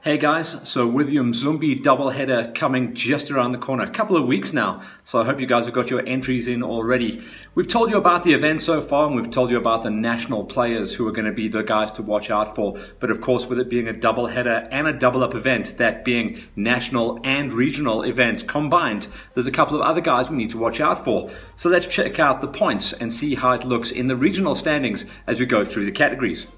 Hey guys, so with the Umzumbe doubleheader coming just around the corner, a couple of weeks now, so I hope you guys have got your entries in already. We've told you about the event so far, and we've told you about the national players who are going to be the guys to watch out for, but of course with it being a doubleheader and a double-up event, that being national and regional event combined, there's a couple of other guys we need to watch out for. So let's check out the points and see how it looks in the regional standings as we go through the categories.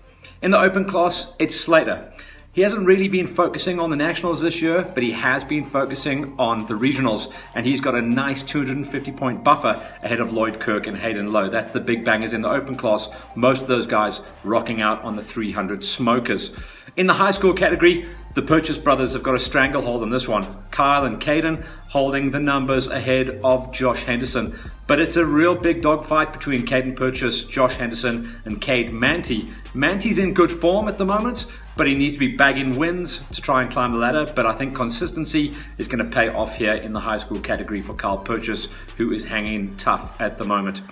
In the open class, it's Slater. He hasn't really been focusing on the nationals this year, but he has been focusing on the regionals, and he's got a nice 250-point buffer ahead of Lloyd Kirk and Hayden Lowe. That's the big bangers in the open class. Most of those guys rocking out on the 300 smokers. In the high school category, the Purchase brothers have got a stranglehold on this one. Kyle and Caden holding the numbers ahead of Josh Henderson. But it's a real big dogfight between Caden Purchase, Josh Henderson, and Cade Manty. Manty's in good form at the moment, but he needs to be bagging wins to try and climb the ladder. But I think consistency is going to pay off here in the high school category for Kyle Purchase, who is hanging tough at the moment.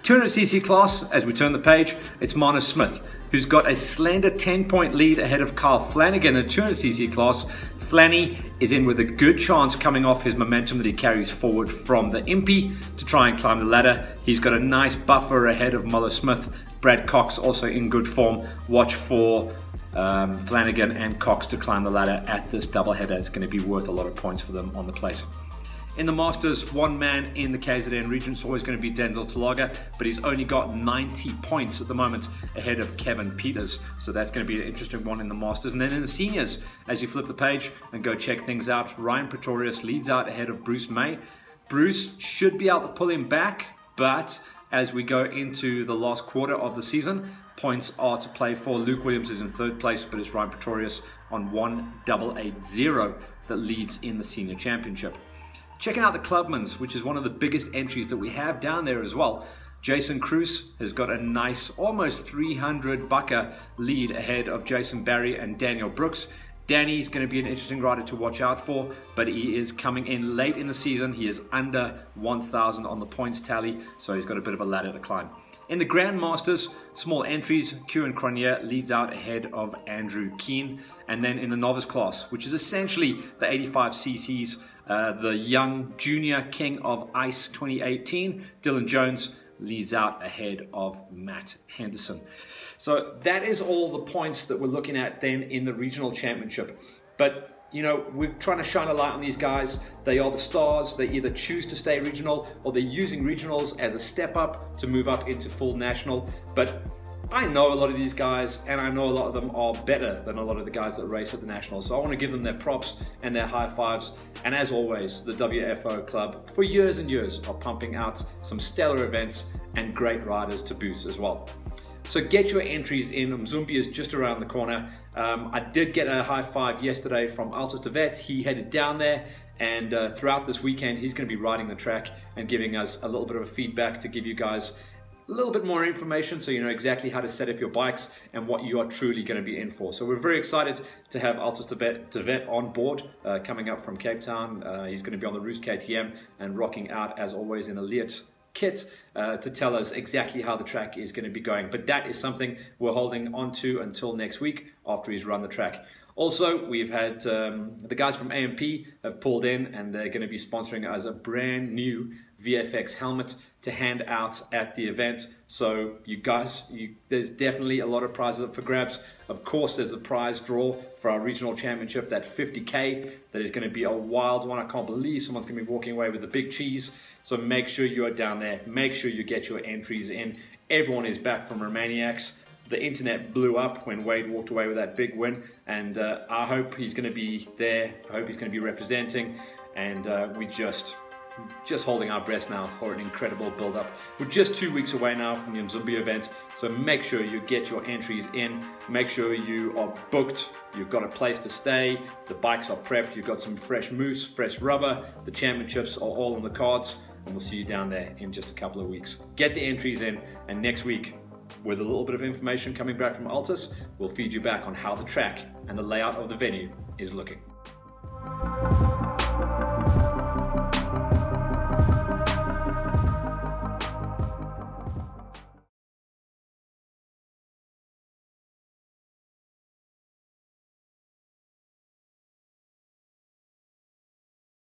200cc class, as we turn the page, it's Marnus Smith, who's got a slender 10-point lead ahead of Kyle Flanagan in the 200cc class. Flanny is in with a good chance coming off his momentum that he carries forward from the Impy to try and climb the ladder. He's got a nice buffer ahead of Marnus Smith. Brad Cox also in good form. Watch for Flanagan and Cox to climb the ladder at this doubleheader. It's going to be worth a lot of points for them on the plate. In the Masters, one man in the KZN region is always going to be Denzel Talaga, but he's only got 90 points at the moment ahead of Kevin Peters. So that's going to be an interesting one in the Masters. And then in the seniors, as you flip the page and go check things out, Ryan Pretorius leads out ahead of Bruce May. Bruce should be able to pull him back, but as we go into the last quarter of the season, points are to play for. Luke Williams is in third place, but it's Ryan Pretorius on 1880 that leads in the senior championship. Checking out the Clubmans, which is one of the biggest entries that we have down there as well. Jason Cruz has got a nice, almost 300 bucker lead ahead of Jason Barry and Daniel Brooks. Danny's going to be an interesting rider to watch out for, but he is coming in late in the season. He is under 1,000 on the points tally, so he's got a bit of a ladder to climb. In the Grandmasters, small entries, Kieran Cronier leads out ahead of Andrew Keane. And then in the novice class, which is essentially the 85cc's, the young junior king of ice 2018, Dylan Jones leads out ahead of Matt Henderson. So that is all the points that we're looking at then in the regional championship. But you know, we're trying to shine a light on these guys. They are the stars. They either choose to stay regional or they're using regionals as a step up to move up into full national. But I know a lot of these guys, and I know a lot of them are better than a lot of the guys that race at the nationals. So I want to give them their props and their high fives. And as always, the WFO club for years and years are pumping out some stellar events and great riders to boot as well. So get your entries in. Umzumbe is just around the corner. I did get a high five yesterday from Altus de Vet. He headed down there, and throughout this weekend he's going to be riding the track and giving us a little bit of a feedback to give you guys a little bit more information so you know exactly how to set up your bikes and what you are truly going to be in for. So we're very excited to have Altus de Vet on board coming up from Cape Town. He's going to be on the Roost KTM and rocking out as always in a Leot kit to tell us exactly how the track is going to be going. But that is something we're holding on to until next week after he's run the track. Also, we've had the guys from AMP have pulled in, and they're going to be sponsoring us a brand new VFX helmet to hand out at the event. So you guys, there's definitely a lot of prizes up for grabs. Of course, there's a prize draw for our regional championship, that 50K. That is going to be a wild one. I can't believe someone's going to be walking away with the big cheese. So make sure you are down there. Make sure you get your entries in. Everyone is back from Romaniacs. The internet blew up when Wade walked away with that big win, and I hope he's going to be there. I hope he's going to be representing, and we just holding our breath now for an incredible build-up. We're just 2 weeks away now from the Umzumbe event, so make sure you get your entries in. Make sure you are booked. You've got a place to stay. The bikes are prepped. You've got some fresh mousse, fresh rubber. The championships are all on the cards, and we'll see you down there in just a couple of weeks. Get the entries in, and next week, with a little bit of information coming back from Altus, we'll feed you back on how the track and the layout of the venue is looking.